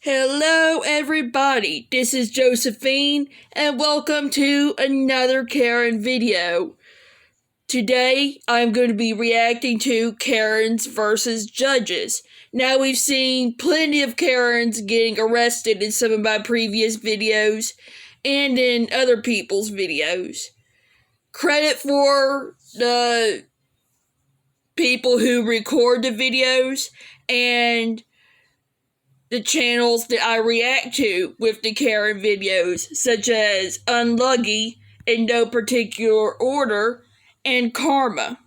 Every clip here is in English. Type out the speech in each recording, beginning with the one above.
Hello everybody, this is Josephine and welcome to another Karen video. Today I'm going to be reacting to Karens versus judges. Now we've seen plenty of Karens getting arrested in some of my previous videos and in other people's videos. Credit for the people who record the videos and the channels that I react to with the Karen videos, such as Unlucky, in no particular order, and Karma.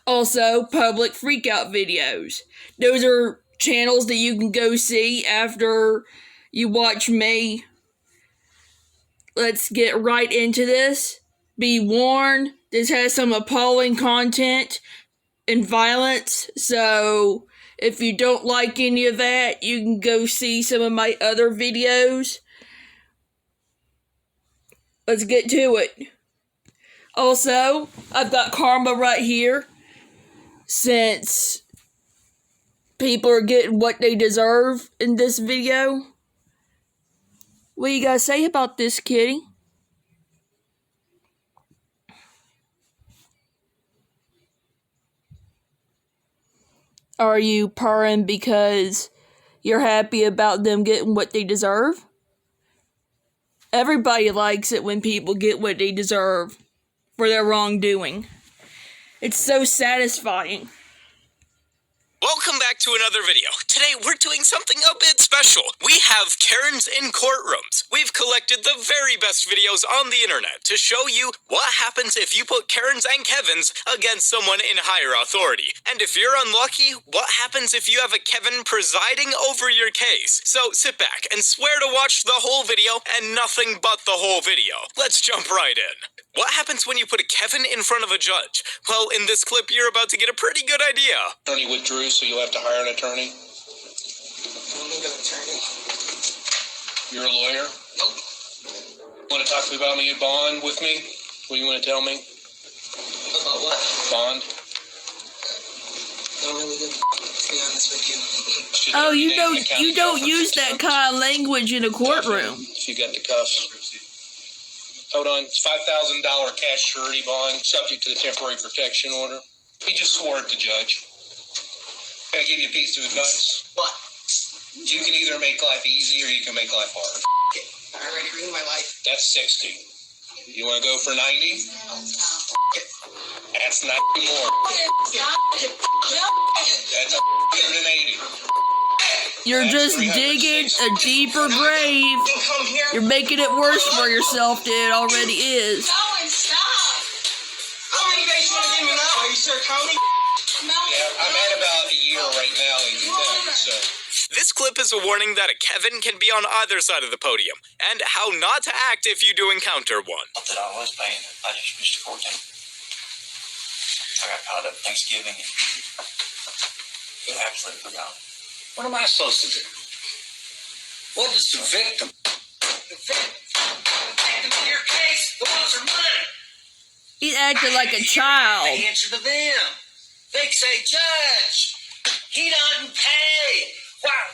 Also, public freakout videos. Those are channels that you can go see after you watch me. Let's get right into this. Be warned, this has some appalling content and violence, so if you don't like any of that, you can go see some of my other videos. Let's get to it. Also, I've got Karma right here. Since people are getting what they deserve in this video. What you gotta say about this, kitty? Are you purring because you're happy about them getting what they deserve? Everybody likes it when people get what they deserve for their wrongdoing. It's so satisfying. Welcome back to another video. Today we're doing something a bit special. We have Karens in courtrooms. We've collected the very best videos on the internet to show you what happens if you put Karens and Kevins against someone in higher authority. And if you're unlucky, what happens if you have a Kevin presiding over your case? So sit back and swear to watch the whole video and nothing but the whole video. Let's jump right in. What happens when you put a Kevin in front of a judge? Well, in this clip, you're about to get a pretty good idea. Attorney withdrew, so you'll have to hire an attorney. I don't need an attorney. You're a lawyer? Nope. Want to talk to me about me at bond with me? What do you want to tell me? About what? Bond? I don't really good, to be honest with you. Oh, you don't use that kind of language in a courtroom. If you got the cuffs. Hold on, it's $5,000 cash surety bond, subject to the temporary protection order. He just swore at the judge. Can I give you a piece of advice? What? You can either make life easy or you can make life hard. I already ruined my life. That's 60. You want to go for 90? That's 90 more. That's 180. You're just digging a deeper grave. You're making it worse for yourself than it already is. Stop! How many days you want to give me now? Are you sure, Tony? Yeah, I'm at about a year right now in Kentucky, so. This clip is a warning that a Kevin can be on either side of the podium, and how not to act if you do encounter one. Not that I was paying it. I just missed a court date. I got caught up Thanksgiving and absolutely forgot. What am I supposed to do? What does the victim? The victim in your case, the ones are mine. He acted like a child. I answer to them. They say, Judge, he doesn't pay.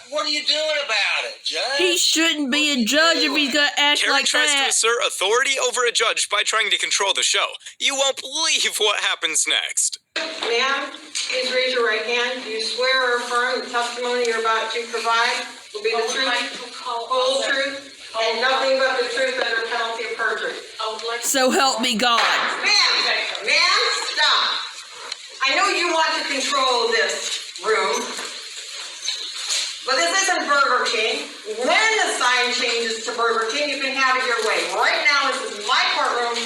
What are you doing about it, Judge? He shouldn't be a judge if he's gonna act Karen like tries to that. assert authority over a judge by trying to control the show. You won't believe what happens next. Ma'am, please raise your right hand. Do you swear or affirm the testimony you're about to provide will be the truth, whole truth, and nothing but the truth under penalty of perjury? So help me God. Ma'am, stop. I know you want to control this room, but this isn't Burger King. When the sign changes to Burger King, you can have it your way. Right now, this is my courtroom,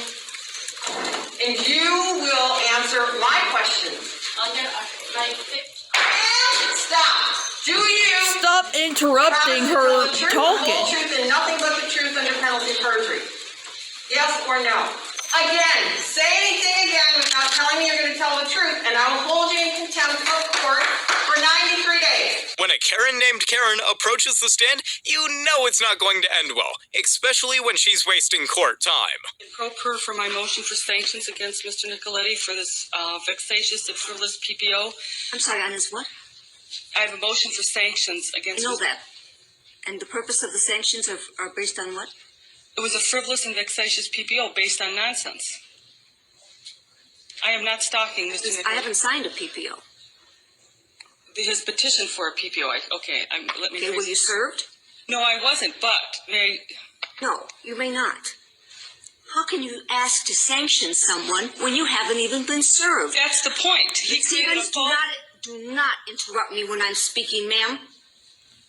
and you will answer my questions. Ma'am, stop. Do you Stop interrupting her the talking. truth and nothing but the truth under penalty of perjury? Yes or no? Again, say anything again without telling me you're going to tell the truth, and I will hold you in contempt of court for 93 days. When a Karen named Karen approaches the stand, you know it's not going to end well, especially when she's wasting court time. Pro per for my motion for sanctions against Mr. Nicoletti for this vexatious and frivolous PPO. I'm sorry, on his what? I have a motion for sanctions against. I know that. And the purpose of the sanctions are based on what? It was a frivolous and vexatious PPO based on nonsense. I am not stalking Mr. Nicholas. I haven't signed a PPO. His petition for a PPO. Let me. Okay, were you served? No, I wasn't. But No, you may not. How can you ask to sanction someone when you haven't even been served? that's the point. Stevens, do not interrupt me when I'm speaking, ma'am.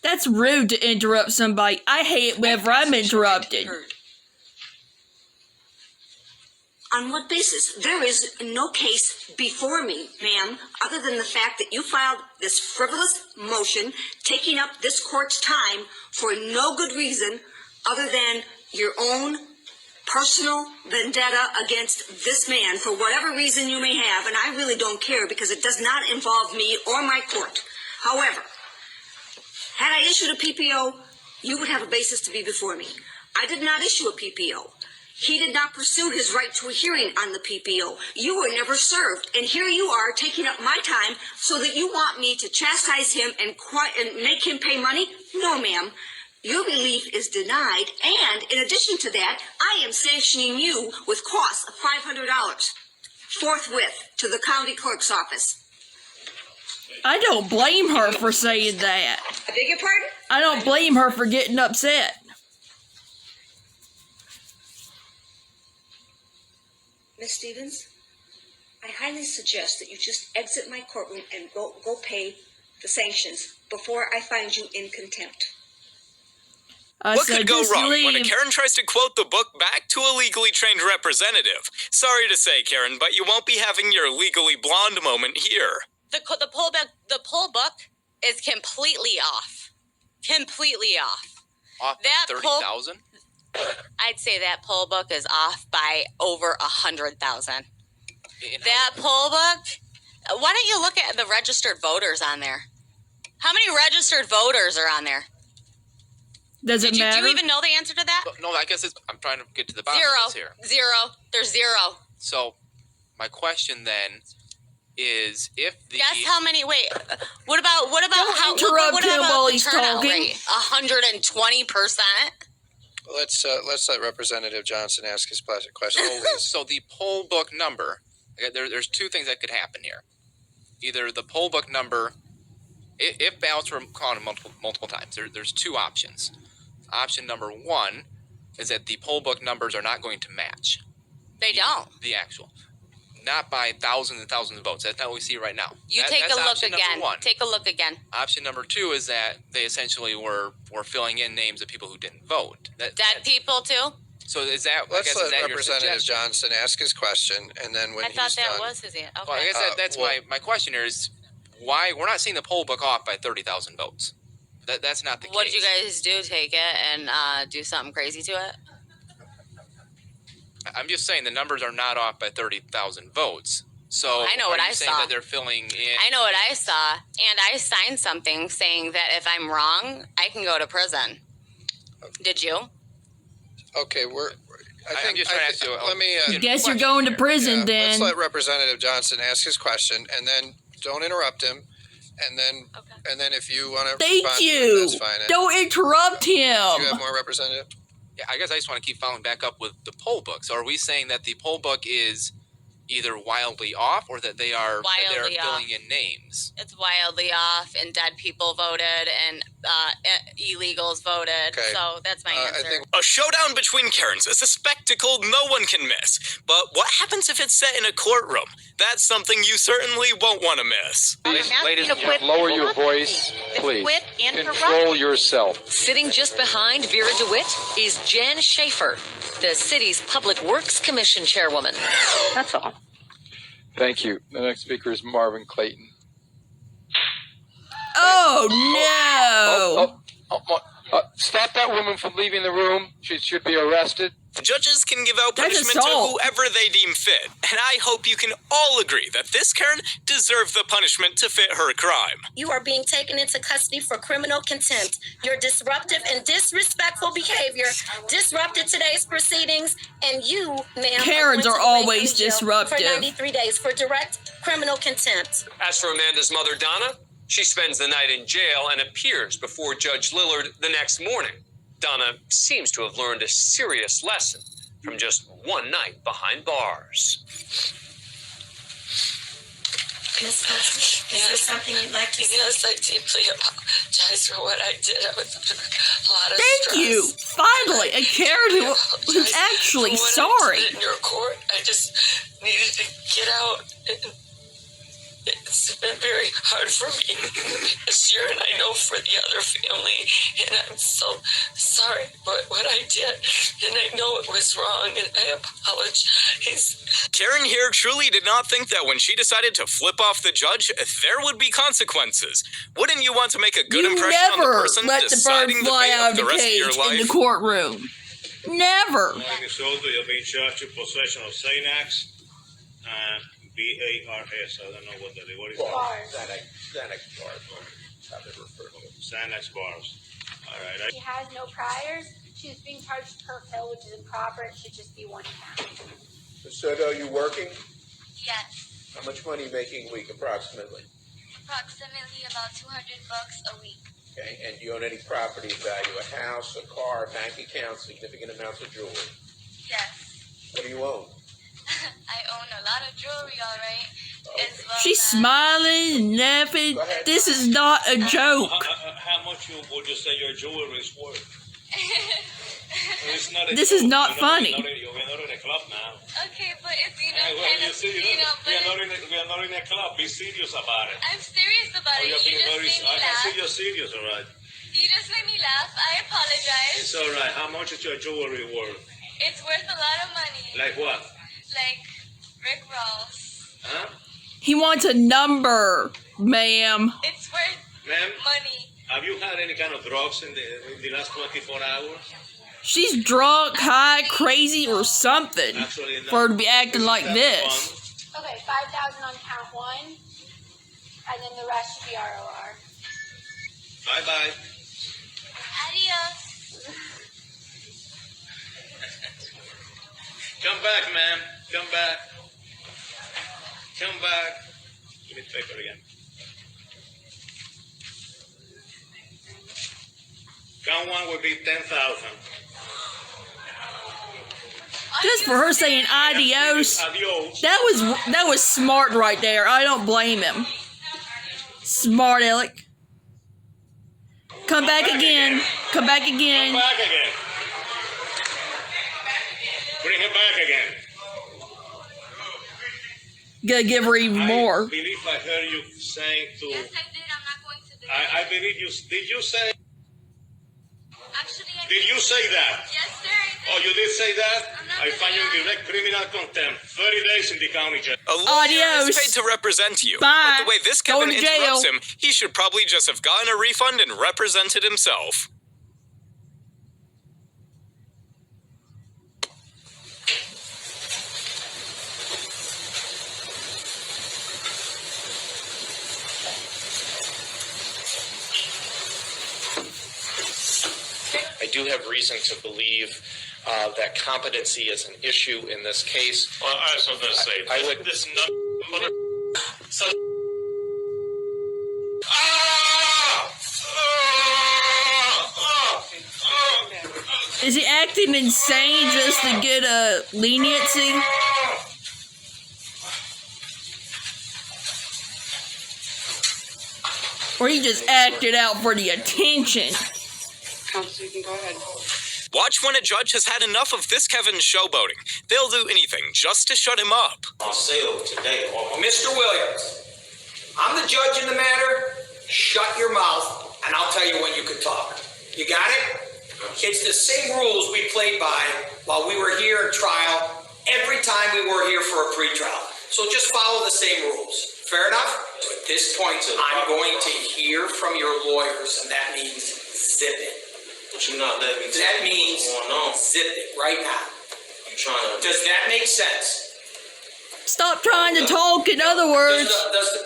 That's rude to interrupt somebody. I hate it whenever I'm interrupted. On what basis? There is no case before me, ma'am, other than the fact that you filed this frivolous motion, taking up this court's time for no good reason other than your own personal vendetta against this man for whatever reason you may have, and I really don't care because it does not involve me or my court. However, had I issued a PPO, you would have a basis to be before me. I did not issue a PPO. He did not pursue his right to a hearing on the PPO. You were never served, and here you are taking up my time so that you want me to chastise him and make him pay money? No, ma'am. Your relief is denied, and in addition to that, I am sanctioning you with costs of $500 forthwith to the county clerk's office. I don't blame her for saying that. I beg your pardon? I don't blame her for getting upset. Miss Stevens, I highly suggest that you just exit my courtroom and go pay the sanctions before I find you in contempt. What could go wrong when a Karen tries to quote the book back to a legally trained representative? Sorry to say, Karen, but you won't be having your legally blonde moment here. The poll book is completely off. Completely off. Off that 30,000? I'd say that poll book is off by over 100,000. That poll book. Why don't you look at the registered voters on there? How many registered voters are on there? Does it matter? Do you even know the answer to that? No, I guess I'm trying to get to the bottom of this here. Zero. There's zero. So, my question then is if the... Guess how many... Wait, what about how... Interrupt what him about while the he's turnout talking. rate? 120%? Let's let Representative Johnson ask his question. So the poll book number, there's two things that could happen here. Either the poll book number, if ballots were counted multiple times, there's two options. Option number one is that the poll book numbers are not going to match. They don't. The actual. Not by thousands and thousands of votes. That's not what we see right now. Take a look again. Take a look again. Option number two is that they essentially were filling in names of people who didn't vote. Dead people too? So is that... Let's let that Representative Johnson ask his question, and then when I thought he's that done... was his answer. Okay. Well, I guess that's my question here is why we're not seeing the poll book off by 30,000 votes. That's not the case. What did you guys do? Take it and do something crazy to it? I'm just saying the numbers are not off by 30,000 votes. So I know what I saying saw. That they're filling in. I know what I saw, and I signed something saying that if I'm wrong, I can go to prison. Did you? Okay, I'm just trying to ask you. Let me... Guess you're going to prison then. Let's let Representative Johnson ask his question, and then don't interrupt him. And then, and then if you want to Thank respond to you. it, that's fine. Don't interrupt Do you have him. more, Representative? Yeah, I guess I just want to keep following back up with the poll book. So are we saying that the poll book is either wildly off or that they are filling in names? It's wildly off, and dead people voted, and illegals voted. Okay. So that's my answer. A showdown between Karens is a spectacle no one can miss. But what happens if it's set in a courtroom? That's something you certainly won't want to miss. Ladies and gentlemen, lower your voice, please. Control yourself. Sitting just behind Vera DeWitt is Jan Schaefer, the city's Public Works Commission chairwoman. That's all. Thank you. The next speaker is Marvin Clayton. Oh, no. Stop that woman from leaving the room. She should be arrested. Judges can give out That's punishment to assault. whoever they deem fit, and I hope you can all agree that this Karen deserved the punishment to fit her crime. You are being taken into custody for criminal contempt. Your disruptive and disrespectful behavior disrupted today's proceedings, and you, ma'am, Karens are always disruptive. for 93 days for direct criminal contempt. As for Amanda's mother, Donna, She spends the night in jail and appears before Judge Lillard the next morning. Donna seems to have learned a serious lesson from just one night behind bars. Miss Bush, is there something you'd like to say? Yes, I deeply apologize for what I did. I was under a lot of stress. Thank you. Finally, a Karen who's actually sorry. In your court, I just needed to get out. It's been very hard for me this year, and I know for the other family, and I'm so sorry for what I did, and I know it was wrong, and I apologize. Karen here truly did not think that when she decided to flip off the judge, there would be consequences. Wouldn't you want to make a good impression on the person let the bird fly out of the cage in the courtroom. Never. You're being charged with possession of Xanax. B-A-R-S. I don't know what that is. What is that? Xanax bars. How they refer to it. Xanax bars. All right. She has no priors. She was being charged per pill, which is improper. It should just be 1 count. So, are you working? Yes. How much money are you making a week, approximately? Approximately about $200 a week. Okay. And do you own any property of value? A house, a car, a bank account, significant amounts of jewelry? Yes. What do you own? I own a lot of jewelry, all right. As well. She's smiling and laughing. This is not a joke. How much would you say your jewelry is worth? This is not funny. We're not in a club now. Okay, but if you Hey, know, well, kind of, we are not in a club. Be serious about it. I'm serious about it. You just made me I can see laugh. you're serious, all right. You just made me laugh. I apologize. It's all right. How much is your jewelry worth? It's worth a lot of money. Like what? Like Rick Ross. Huh? He wants a number, ma'am. It's worth Ma'am, money. have you had any kind of drugs in the last 24 hours? She's drunk, high, crazy, or something Actually, for her to be acting like this. Okay, 5,000 on count 1, and then the rest should be ROR. Bye-bye. Adios. Come back, ma'am. Come back. Come back. Give me the paper again. Count 1 would be 10,000. Just for her saying adios. That was smart right there. I don't blame him. Smart Alec. Come back again. Come back again. Come back again. Bring him back again. Gonna give her even more. I believe I heard you saying to... Yes, I did. I'm not going to do I believe you... Did you say... Actually, I Did you say that? Yes, sir, I did. Oh, you did say that? I find you in direct criminal contempt. 30 days in the county jail. A lawyer is paid to represent you. Bye. But the way this Go Kevin to jail. interrupts him, he should probably just have gotten a refund and represented himself. I do have reason to believe that competency is an issue in this case. Well, I was going to say, I would. This mother... So... Is he acting insane just to get a leniency? Or he just acted out for the attention? Counsel, you can go ahead. Watch when a judge has had enough of this Kevin showboating. They'll do anything just to shut him up. I'll say today, Mr. Williams, I'm the judge in the matter. Shut your mouth, and I'll tell you when you can talk. You got it? It's the same rules we played by while we were here in trial every time we were here for a pretrial. So just follow the same rules. Fair enough? So at this point, I'm going to hear from your lawyers, and that means zip it. But you're not letting me. That means zip it right now. You trying to? Does that make sense? Stop trying to talk, in other words.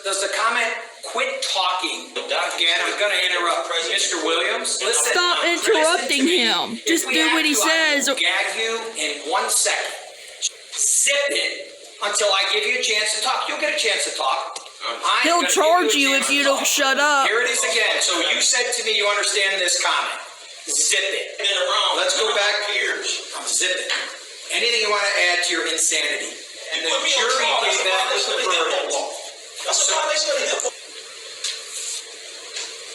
Does the comment quit talking? Again, I'm going to interrupt. Mr. Williams, listen. Stop interrupting him. Just do what he says. I'll gag you in 1 second. Zip it until I give you a chance to talk. You'll get a chance to talk. He'll charge you if you don't shut up. Here it is again. So you said to me you understand this comment. Zip it. Let's go back here. Zip it. Anything you want to add to your insanity? And the jury came back with the verdict.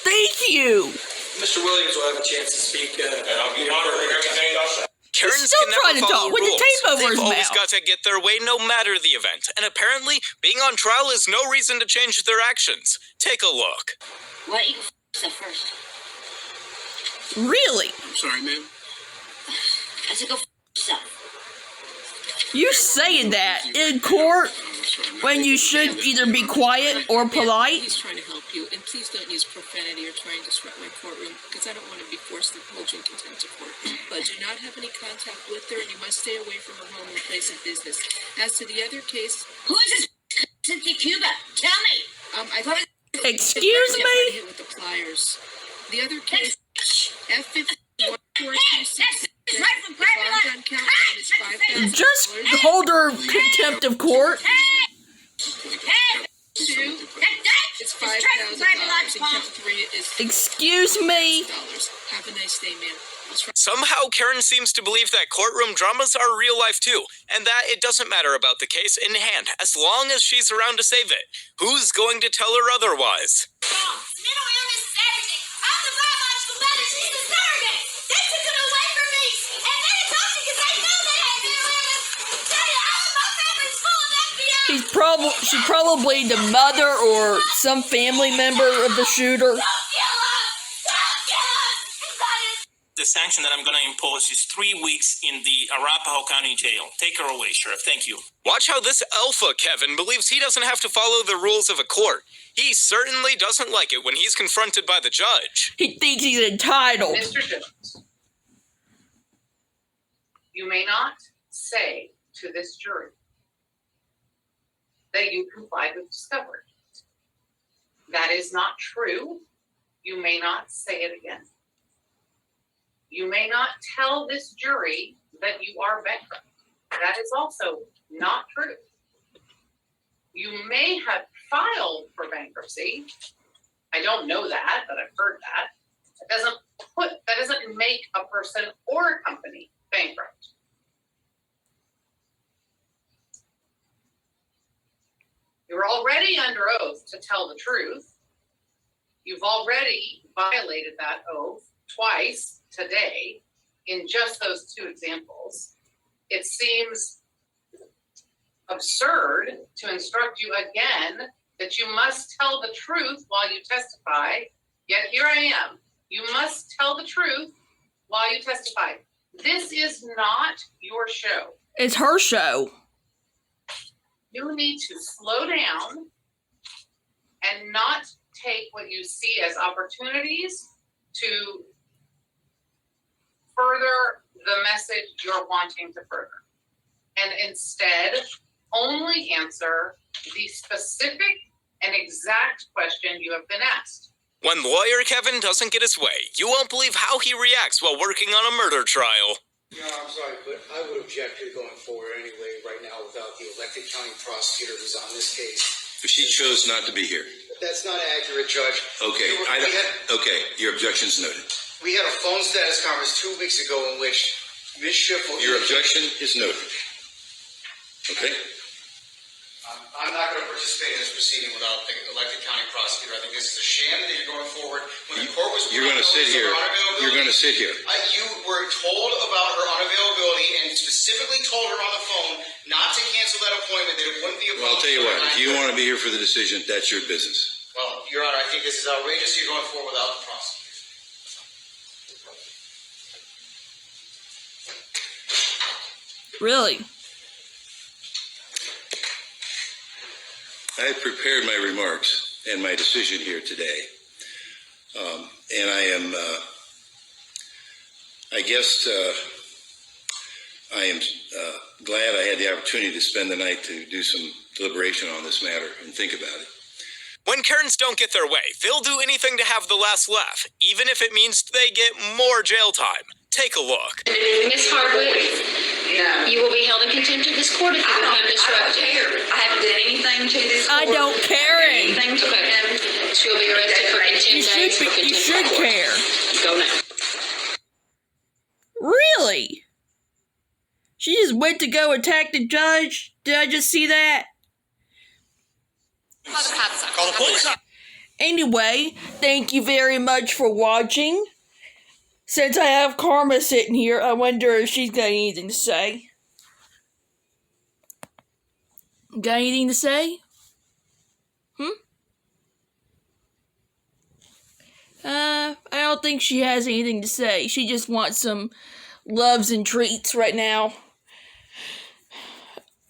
Thank you. Mr. Williams will have a chance to speak. Karens still can never trying to follow talk with the rules. tape over They've his always mouth. got to get their way no matter the event. And apparently, being on trial is no reason to change their actions. Take a look. Why don't you go first? Really? I'm sorry, ma'am. I said go yourself. You saying that in court when you should either be quiet or polite? He's trying to help you, and please don't use profanity or try and disrupt my courtroom, because I don't want to be forced to hold you in contempt of court. But do not have any contact with her, and you must stay away from her home and place of business. As to the other case... Who is this Cynthia Cuba? Tell me! Excuse me? Hit with the pliers. The other case, F51-426... Just hold her contempt of court. It's $5,000, and count 3 is... Excuse me? Have a nice day, ma'am. Somehow, Karen seems to believe that courtroom dramas are real life too, and that it doesn't matter about the case in hand, as long as she's around to save it. Who's going to tell her otherwise? Mental illness is everything. I'm the biological mother. She's the surrogate. They took it away from me, and they told me because they know they had mental illness. Tell you, all of my family's full of FBI. She's probably the mother or some family member of the shooter. The sanction that I'm going to impose is 3 weeks in the Arapahoe County Jail. Take her away, Sheriff. Thank you. Watch how this alpha Kevin believes he doesn't have to follow the rules of a court. He certainly doesn't like it when he's confronted by the judge. He thinks he's entitled. Mr. Jones, you may not say to this jury that you complied with discovery. That is not true. You may not say it again. You may not tell this jury that you are bankrupt. That is also not true. You may have filed for bankruptcy. I don't know that, but I've heard that. That doesn't make a person or a company bankrupt. You're already under oath to tell the truth. You've already violated that oath twice today in just those 2 examples. It seems absurd to instruct you again that you must tell the truth while you testify, yet here I am. You must tell the truth while you testify. This is not your show. It's her show. You need to slow down and not take what you see as opportunities to further the message you're wanting to further. And instead, only answer the specific and exact question you have been asked. When lawyer Kevin doesn't get his way, you won't believe how he reacts while working on a murder trial. Yeah, I'm sorry, but I would object to going forward anyway right now without the elected county prosecutor who's on this case. But she chose not to be here. That's not accurate, Judge. Okay, your objection's noted. We had a phone status conference 2 weeks ago in which Ms. Schiffel... Your objection is noted. Okay? I'm not going to participate in this proceeding without the elected county prosecutor. I think this is a sham that you're going forward. When the court was... You're going to sit here. You're going to sit here. You were told about her unavailability and specifically told her on the phone not to cancel that appointment, that it wouldn't be a... Well, I'll tell you what. If you want to be here for the decision, that's your business. Well, Your Honor, I think this is outrageous. You're going forward without the prosecutor. Really? I have prepared my remarks and my decision here today. And I am, glad I had the opportunity to spend the night to do some deliberation on this matter and think about it. When Karens don't get their way, they'll do anything to have the last laugh, even if it means they get more jail time. Take a look. Miss Hardwick, No. You will be held in contempt of this court if you become disruptive. I don't care. I haven't done anything to this court. I don't care. Anything to him. She'll be arrested for contempt days for contempt You should of court. care. Go now. Really? She just went to go attack the judge? Did I just see that? Call the police. Anyway, thank you very much for watching. Since I have Karma sitting here, I wonder if she's got anything to say. Got anything to say? I don't think she has anything to say. She just wants some loves and treats right now.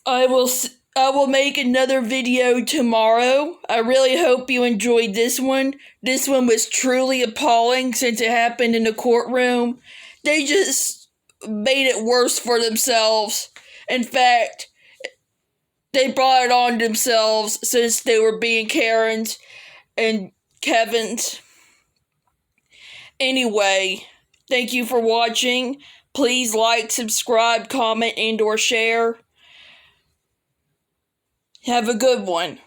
I will make another video tomorrow. I really hope you enjoyed this one. This one was truly appalling since it happened in the courtroom. They just made it worse for themselves. In fact, they brought it on themselves since they were being Karens and Kevins. Anyway, thank you for watching. Please like, subscribe, comment, and/or share. Have a good one.